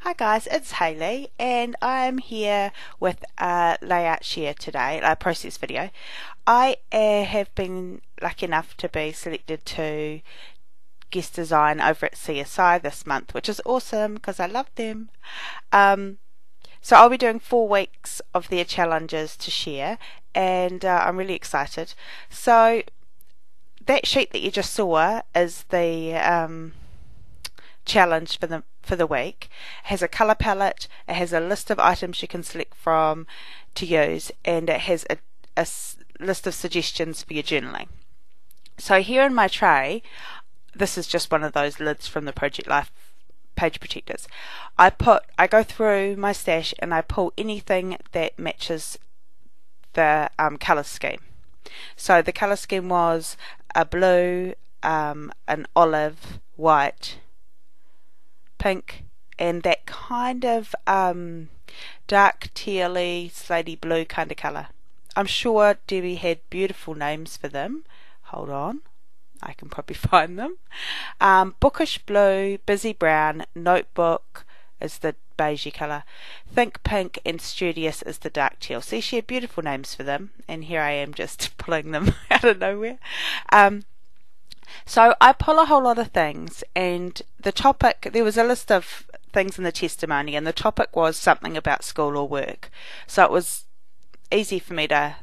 Hi guys, it's Hayley and I'm here with a layout share today, a process video. I have been lucky enough to be selected to guest design over at CSI this month, which is awesome because I love them. So I'll be doing 4 weeks of their challenges to share and I'm really excited. So that sheet that you just saw is the challenge for the week. It has a colour palette, it has a list of items you can select from to use, and it has a list of suggestions for your journaling. So here in my tray, this is just one of those lids from the Project Life page protectors. I go through my stash and I pull anything that matches the colour scheme. So the colour scheme was a blue, an olive, white, pink, and that kind of dark tealy, slatey blue kind of colour. I'm sure Debbie had beautiful names for them. Hold on, I can probably find them. Bookish blue, busy brown, notebook is the beigey colour, think pink, and studious is the dark teal. See, she had beautiful names for them, and here I am just pulling them out of nowhere. So I pull a whole lot of things, and the topic, there was a list of things in the testimony, and the topic was something about school or work. So it was easy for me to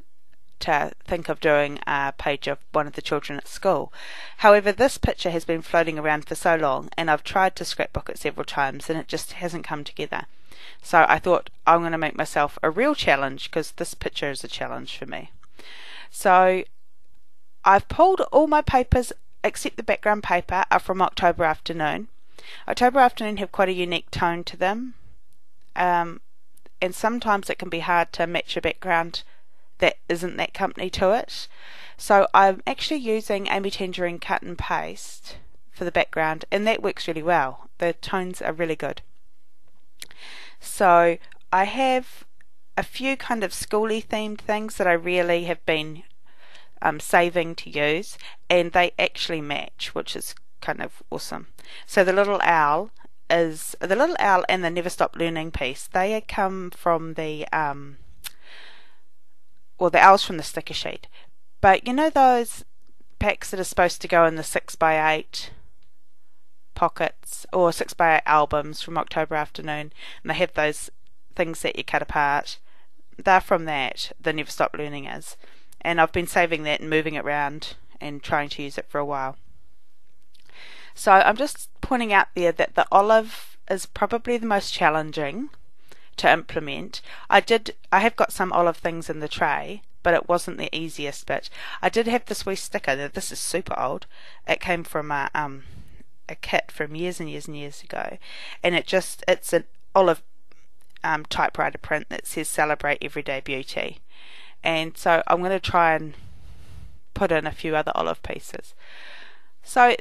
think of doing a page of one of the children at school. However, this picture has been floating around for so long, and I've tried to scrapbook it several times, and it just hasn't come together. So I thought I'm going to make myself a real challenge, because this picture is a challenge for me. So I've pulled all my papers except the background paper are from October Afternoon. October Afternoon have quite a unique tone to them, and sometimes it can be hard to match a background that isn't that company to it. So I'm actually using Amy Tangerine cut and paste for the background, and that works really well. The tones are really good. So I have a few kind of schooly themed things that I really have been saving to use, and they actually match, which is kind of awesome. So the little owl and the Never Stop Learning piece, they come from the the owl's from the sticker sheet, but you know those packs that are supposed to go in the 6x8 pockets or 6x8 albums from October Afternoon, and they have those things that you cut apart? They're from that, the Never Stop Learning is. And I've been saving that and moving it around and trying to use it for a while. So I'm just pointing out there that the olive is probably the most challenging to implement. I have got some olive things in the tray, but it wasn't the easiest bit. I did have this wee sticker. Now, this is super old. It came from a kit from years and years and years ago, and it's an olive typewriter print that says "Celebrate Everyday Beauty." And so I'm going to try and put in a few other olive pieces. So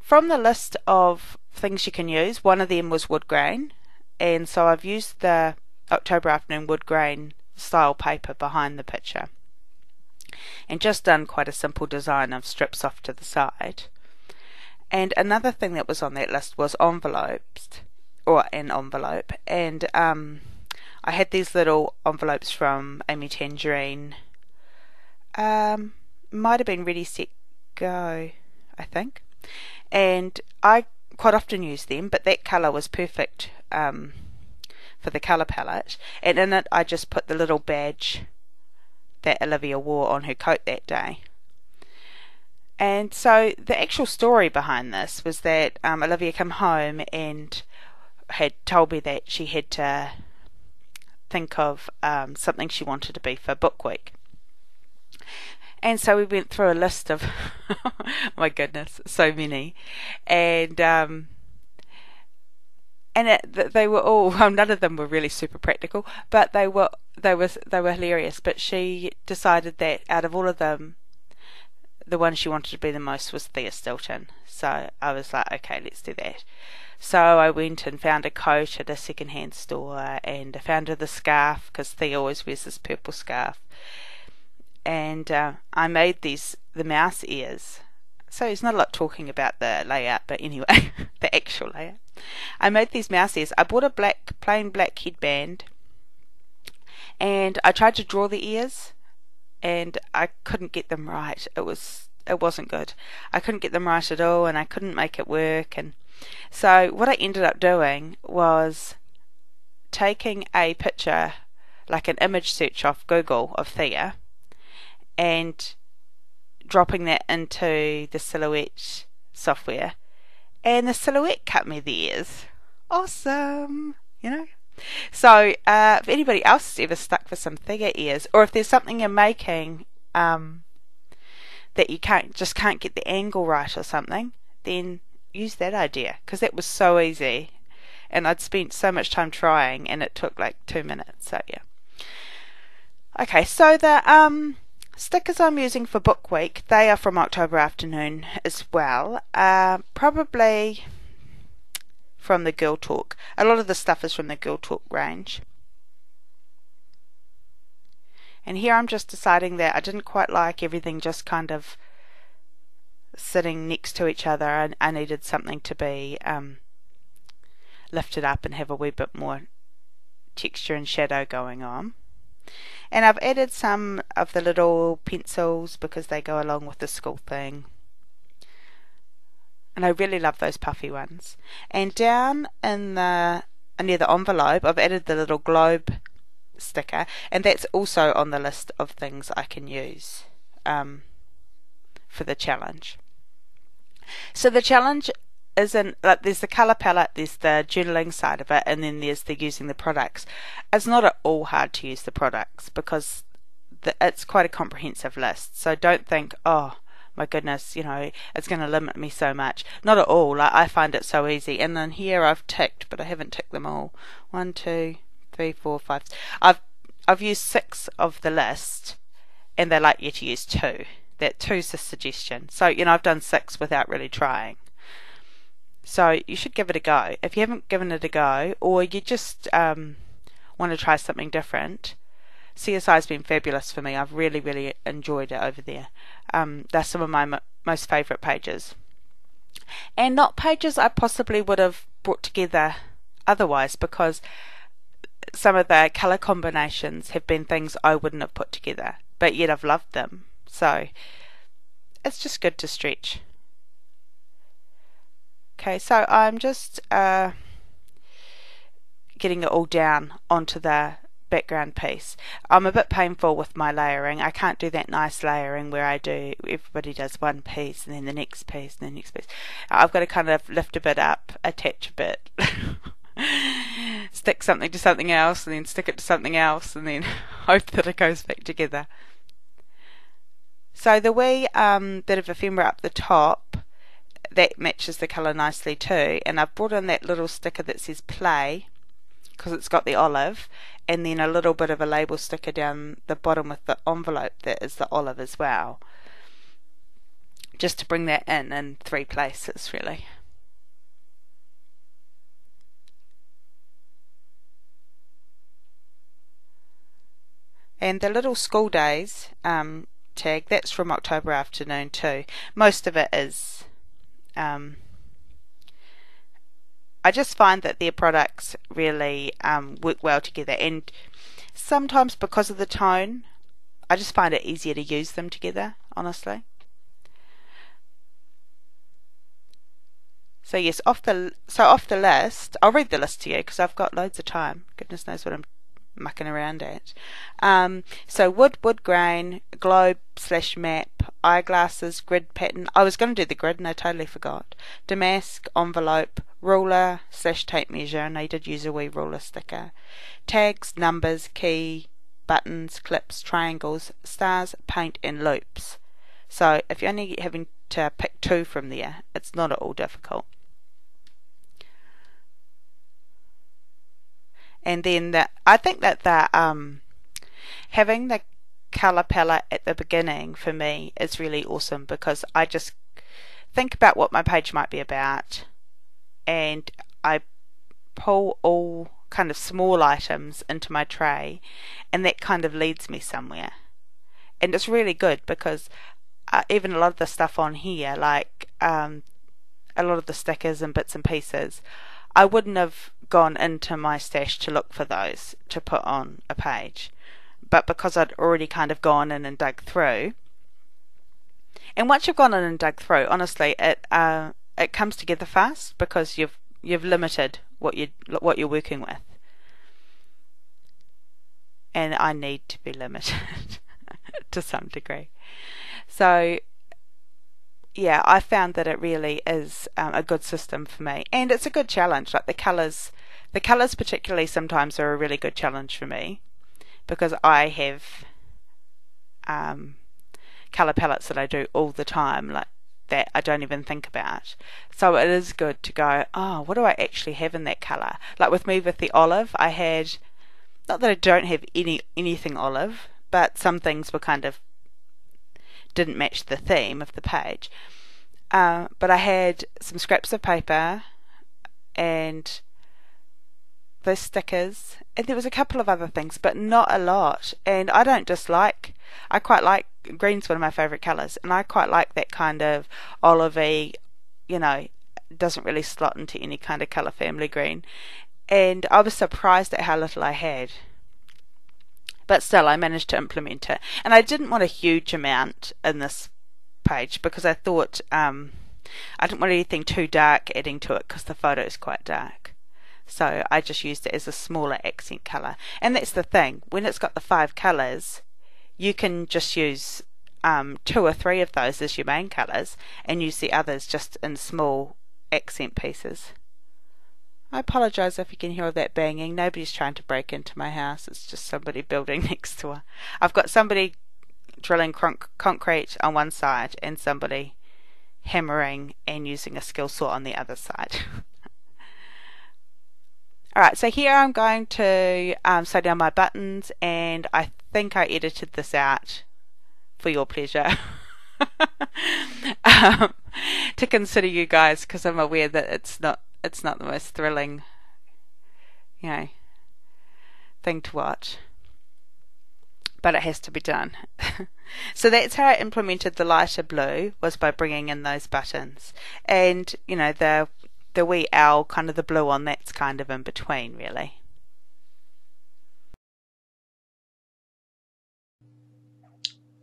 from the list of things you can use, one of them was wood grain, and so I've used the October Afternoon wood grain style paper behind the picture, and just done quite a simple design of strips off to the side. And another thing that was on that list was envelopes, or an envelope, and I had these little envelopes from Amy Tangerine. Might have been Ready, Set, Go, I think. And I quite often use them, but that colour was perfect for the colour palette. And in it I just put the little badge that Olivia wore on her coat that day. And so the actual story behind this was that Olivia came home and had told me that she had to think of something she wanted to be for Bookweek. And so we went through a list of my goodness, so many, and they were all, well, none of them were really super practical, but they were hilarious. But she decided that out of all of them, the one she wanted to be the most was Thea Stilton. So I was like, okay, let's do that. So I went and found a coat at a second-hand store, and I found her the scarf, because Thea always wears this purple scarf. And I made the mouse ears. So there's not a lot talking about the layout, but anyway, the actual layout. I made these mouse ears. I bought a plain black headband, and I tried to draw the ears, and I couldn't get them right. It wasn't good. I couldn't get them right at all, and I couldn't make it work. And so what I ended up doing was taking a picture, like an image search off Google of Thea, and dropping that into the Silhouette software, and the Silhouette cut me the ears. Awesome, you know. So if anybody else has ever stuck for some Thea ears, or if there's something you're making that you can't get the angle right or something, then use that idea, because that was so easy, and I'd spent so much time trying, and it took like 2 minutes. So yeah. Okay, so the stickers I'm using for Bookweek, they are from October Afternoon as well. Probably from the Girl Talk. A lot of the stuff is from the Girl Talk range. And here I'm just deciding that I didn't quite like everything just kind of sitting next to each other. I needed something to be lifted up and have a wee bit more texture and shadow going on. And I've added some of the little pencils because they go along with the school thing. And I really love those puffy ones. And down in near the envelope, I've added the little globe sticker, and that's also on the list of things I can use for the challenge. So the challenge isn't like, there's the colour palette, there's the journaling side of it, and then there's the using the products. It's not at all hard to use the products because it's quite a comprehensive list. So don't think, oh my goodness, you know, it's going to limit me so much. Not at all. Like, I find it so easy. And then here I've ticked, but I haven't ticked them all. 1, 2, 3, 4, 5. I've used 6 of the list, and they like you to use 2. That 2's the suggestion. So, you know, I've done 6 without really trying. So you should give it a go. If you haven't given it a go, or you just want to try something different, CSI has been fabulous for me. I've really, really enjoyed it over there. They're some of my most favourite pages. And not pages I possibly would have brought together otherwise, because some of the colour combinations have been things I wouldn't have put together, but yet I've loved them. So it's just good to stretch. Okay, so I'm just getting it all down onto the background piece. I'm a bit painful with my layering. I can't do that nice layering where everybody does one piece and then the next piece and the next piece. I've got to kind of lift a bit up, attach a bit, stick something to something else, and then stick it to something else, and then hope that it goes back together. So the wee bit of ephemera up the top, that matches the colour nicely too, and I've brought in that little sticker that says play because it's got the olive, and then a little bit of a label sticker down the bottom with the envelope that is the olive as well, just to bring that in 3 places really. And the little school days tag, that's from October Afternoon too. Most of it is I just find that their products really work well together, and sometimes because of the tone I just find it easier to use them together, honestly. So yes, off the list, I'll read the list to you because I've got loads of time. Goodness knows what I'm mucking around at. So wood grain, globe/map, eyeglasses, grid pattern. I was going to do the grid and I totally forgot. Damask, envelope, ruler/tape measure, and I did use a wee ruler sticker. Tags, numbers, key, buttons, clips, triangles, stars, paint, and loops. So if you're only having to pick 2 from there, it's not at all difficult. And then I think that having the colour palette at the beginning for me is really awesome, because I just think about what my page might be about, and I pull all kind of small items into my tray, and that kind of leads me somewhere. And it's really good because even a lot of the stuff on here, like a lot of the stickers and bits and pieces, I wouldn't have gone into my stash to look for those to put on a page. But because I'd already kind of gone in and dug through, and once you've gone in and dug through, honestly, it comes together fast because you've limited what you're working with. And I need to be limited to some degree. So yeah, I found that it really is a good system for me, and it's a good challenge. Like the colours particularly sometimes are a really good challenge for me because I have colour palettes that I do all the time, like that I don't even think about. So it is good to go, oh, what do I actually have in that colour? Like with me with the olive, I had, not that I don't have anything olive, but some things were kind of didn't match the theme of the page. But I had some scraps of paper and those stickers, and there was a couple of other things, but not a lot. And I quite like green's one of my favourite colours, and I quite like that kind of olivey, doesn't really slot into any kind of colour family green. And I was surprised at how little I had. But still, I managed to implement it. And I didn't want a huge amount in this page because I thought I didn't want anything too dark adding to it because the photo is quite dark. So I just used it as a smaller accent colour. And that's the thing. When it's got the 5 colours, you can just use 2 or 3 of those as your main colours and use the others just in small accent pieces. I apologise if you can hear all that banging. Nobody's trying to break into my house. It's just somebody building next door. I've got somebody drilling concrete on one side and somebody hammering and using a skill saw on the other side. Alright, so here I'm going to sew down my buttons, and I think I edited this out for your pleasure. To consider you guys, because I'm aware that it's not the most thrilling, thing to watch. But it has to be done. So that's how I implemented the lighter blue, was by bringing in those buttons. And, the wee owl, kind of the blue on, that's kind of in between, really.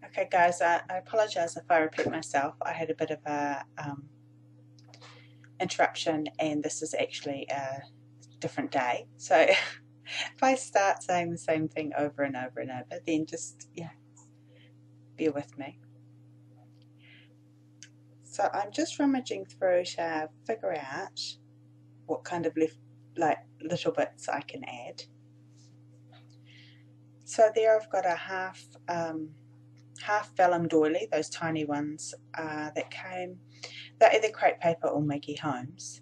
Okay, guys, I apologise if I repeat myself. I had a bit of a interruption, and this is actually a different day. So if I start saying the same thing over and over and over, then just, bear with me. So I'm just rummaging through to figure out what kind of little bits I can add. So there I've got a half vellum doily, those tiny ones that came. They're either crepe paper or Maggie Holmes,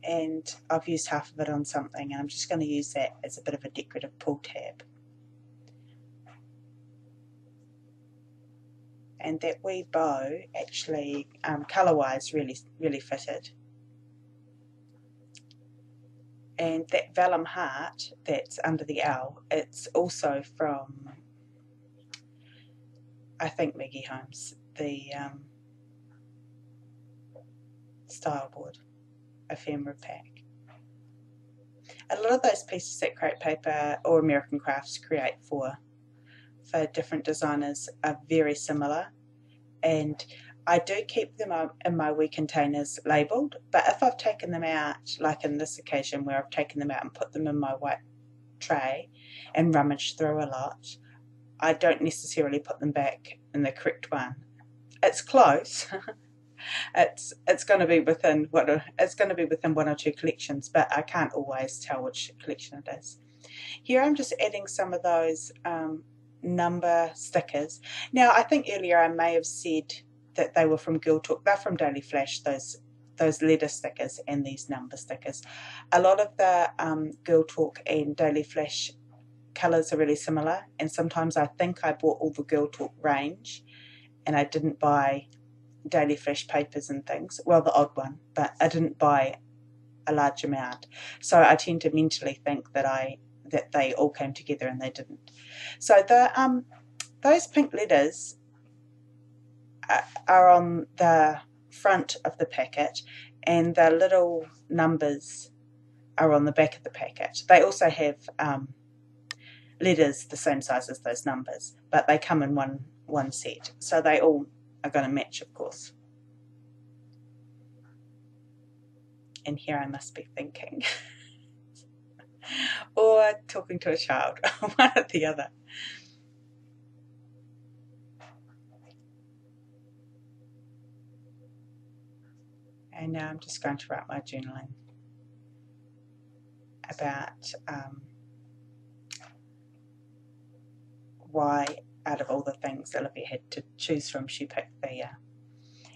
and I've used half of it on something, and I'm just going to use that as a bit of a decorative pull tab. And that wee bow actually, colour-wise, really fitted. And that vellum heart that's under the owl, it's also from, I think, Maggie Holmes, the style board, ephemera pack. A lot of those pieces that crepe paper or American Crafts create for different designers are very similar, and I do keep them in my wee containers labelled, but if I've taken them out, like in this occasion where I've taken them out and put them in my white tray and rummaged through a lot, I don't necessarily put them back in the correct one. It's close. It's going to be within one or two collections, but I can't always tell which collection it is. Here I'm just adding some of those number stickers. Now, I think earlier I may have said that they were from Girl Talk. They're from Daily Flash, those letter stickers and these number stickers. A lot of the Girl Talk and Daily Flash colours are really similar, and sometimes I think I bought all the Girl Talk range and I didn't buy Daily Flash papers and things. Well, the odd one, but I didn't buy a large amount. So I tend to mentally think that they all came together, and they didn't. So those pink letters, are on the front of the packet, and the little numbers are on the back of the packet. They also have letters the same size as those numbers, but they come in one set, so they all are going to match, of course. And here I must be thinking or talking to a child, one or the other. And now I'm just going to write my journaling about why, out of all the things Olivia had to choose from, she picked Thea.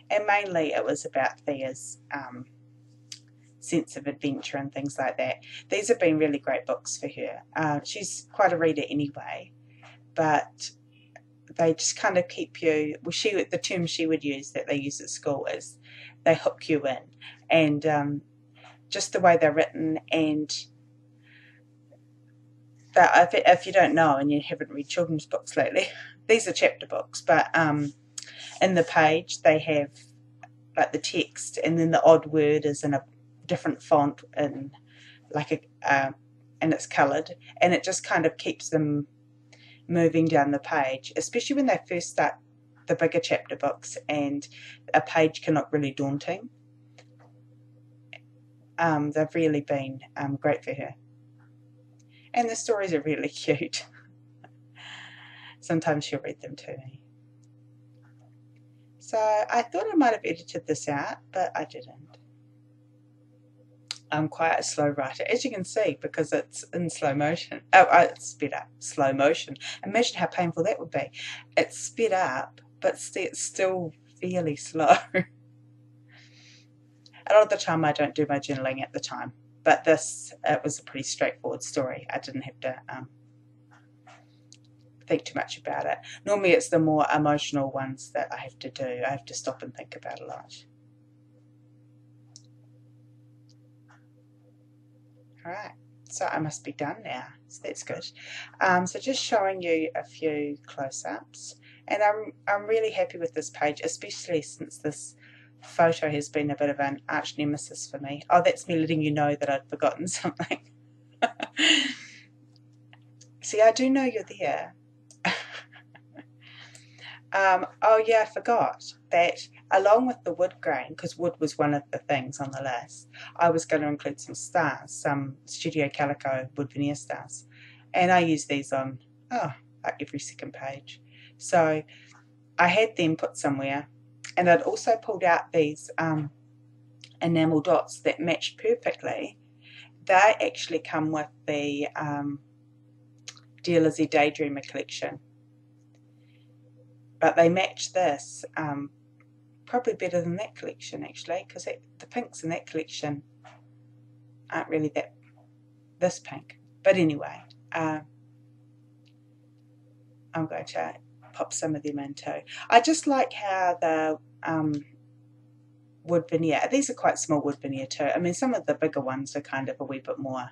And mainly it was about Thea's sense of adventure and things like that. These have been really great books for her. She's quite a reader anyway, but they just kind of keep you, well, the term she would use that they use at school is they hook you in. And just the way they're written, and that if you don't know and you haven't read children's books lately, these are chapter books, but in the page they have like the text, and then the odd word is in a different font and like and it's coloured, and it just kind of keeps them moving down the page, especially when they first start the bigger chapter books and a page can look really daunting. They've really been great for her, and the stories are really cute. Sometimes she'll read them to me. So I thought I might have edited this out, but I didn't. I'm quite a slow writer, as you can see, because it's in slow motion. Oh, it's sped up. Slow motion. Imagine how painful that would be. It's sped up, but it's still fairly slow. A lot of the time I don't do my journaling at the time, but it was a pretty straightforward story. I didn't have to think too much about it. Normally it's the more emotional ones that I have to do. I have to stop and think about a lot. Alright, so I must be done now, so that's good. So just showing you a few close-ups, and I'm really happy with this page, especially since this photo has been a bit of an arch nemesis for me. Oh, that's me letting you know that I'd forgotten something. See, I do know you're there. Oh yeah, I forgot that along with the wood grain, because wood was one of the things on the list, I was going to include some stars, some Studio Calico wood veneer stars, and I use these on like every second page. So I had them put somewhere, and I'd also pulled out these enamel dots that matched perfectly. They actually come with the Dear Lizzie Daydreamer collection, but they match this probably better than that collection, actually, because the pinks in that collection aren't really this pink. But anyway, I'm going to pop some of them in too. I just like how the wood veneer, these are quite small wood veneer too. I mean, some of the bigger ones are kind of a wee bit more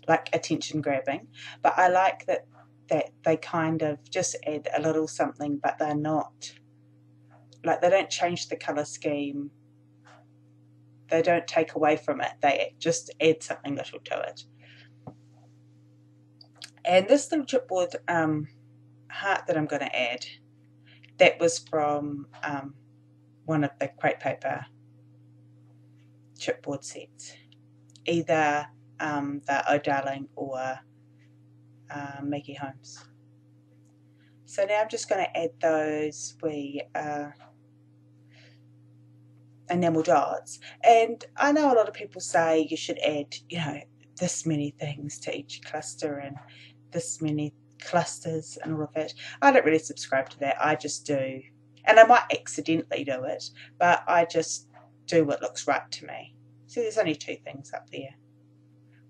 like attention grabbing, but I like that they kind of just add a little something, but they're not, like, they don't change the colour scheme, they don't take away from it, they just add something little to it. And this little chipboard heart that I'm going to add, that was from one of the Crate Paper chipboard sets, either the Oh Darling or Maggie Holmes. So now I'm just going to add those wee enamel dots, and I know a lot of people say you should add, you know, this many things to each cluster and this many clusters and all of that. I don't really subscribe to that. I just do, and I might accidentally do it, but I just do what looks right to me. See, there's only 2 things up there,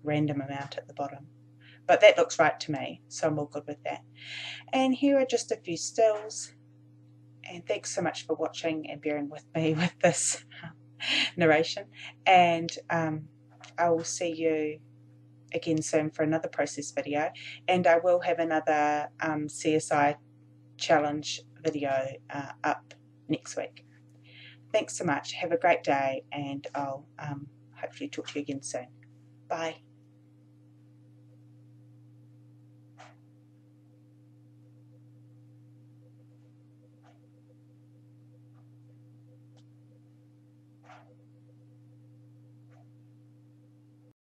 random amount at the bottom, but that looks right to me, so I'm all good with that. And here are just a few stills, and thanks so much for watching and bearing with me with this narration, and I will see you again soon for another process video, and I will have another CSI challenge video up next week. Thanks so much. Have a great day, and I'll hopefully talk to you again soon. Bye.